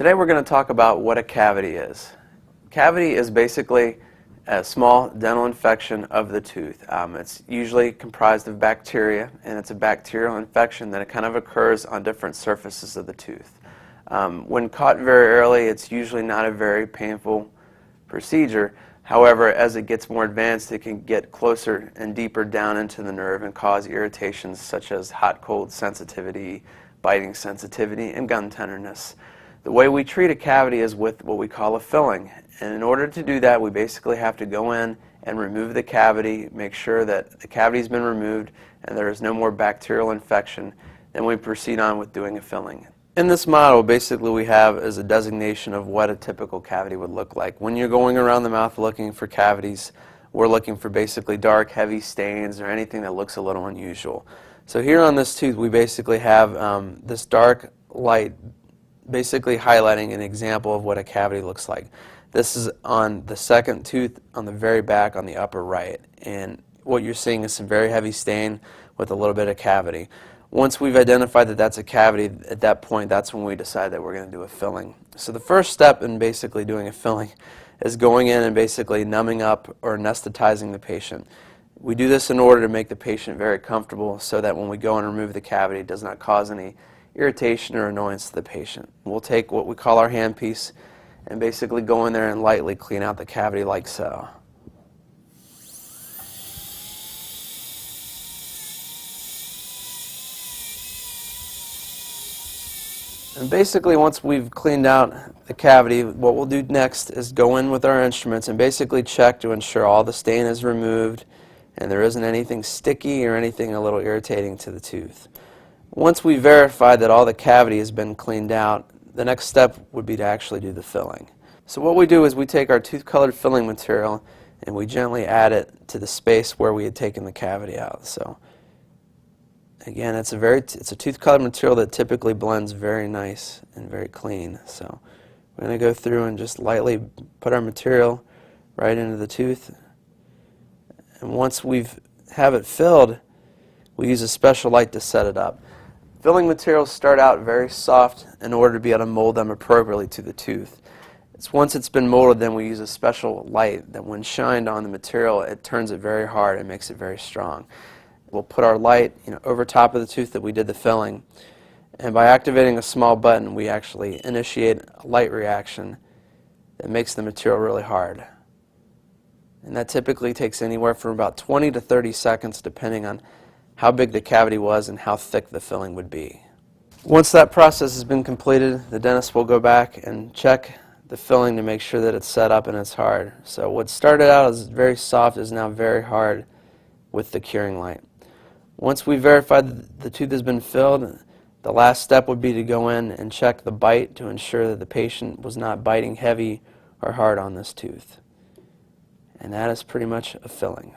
Today we're going to talk about what a cavity is. Cavity is basically a small dental infection of the tooth. It's usually comprised of bacteria, and it's a bacterial infection that kind of occurs on different surfaces of the tooth. When caught very early, it's usually not a very painful procedure. However, as it gets more advanced, it can get closer and deeper down into the nerve and cause irritations such as hot-cold sensitivity, biting sensitivity, and gum tenderness. The way we treat a cavity is with what we call a filling. And in order to do that, we basically have to go in and remove the cavity, make sure that the cavity's been removed and there is no more bacterial infection. Then we proceed on with doing a filling. In this model, basically we have is a designation of what a typical cavity would look like. When you're going around the mouth looking for cavities, we're looking for basically dark, heavy stains or anything that looks a little unusual. So here on this tooth, we basically have this dark light basically highlighting an example of what a cavity looks like. This is on the second tooth on the very back on the upper right, and what you're seeing is some very heavy stain with a little bit of cavity. Once we've identified that that's a cavity, at that point that's when we decide that we're going to do a filling. So the first step in basically doing a filling is going in and basically numbing up or anesthetizing the patient. We do this in order to make the patient very comfortable so that when we go and remove the cavity, it does not cause any irritation or annoyance to the patient. We'll take what we call our handpiece and basically go in there and lightly clean out the cavity like so. And basically once we've cleaned out the cavity, what we'll do next is go in with our instruments and basically check to ensure all the stain is removed and there isn't anything sticky or anything a little irritating to the tooth. Once we verify that all the cavity has been cleaned out, the next step would be to actually do the filling. So what we do is we take our tooth-colored filling material and we gently add it to the space where we had taken the cavity out. So again, it's a tooth-colored material that typically blends very nice and very clean. So we're going to go through and just lightly put our material right into the tooth. And once we have it filled, we use a special light to set it up. Filling materials start out very soft in order to be able to mold them appropriately to the tooth. Once it's been molded, then we use a special light that when shined on the material, it turns it very hard and makes it very strong. We'll put our light over top of the tooth that we did the filling, and by activating a small button, we actually initiate a light reaction that makes the material really hard. And that typically takes anywhere from about 20 to 30 seconds depending on how big the cavity was and how thick the filling would be. Once that process has been completed, the dentist will go back and check the filling to make sure that it's set up and it's hard. So what started out as very soft is now very hard with the curing light. Once we verify that the tooth has been filled, the last step would be to go in and check the bite to ensure that the patient was not biting heavy or hard on this tooth. And that is pretty much a filling.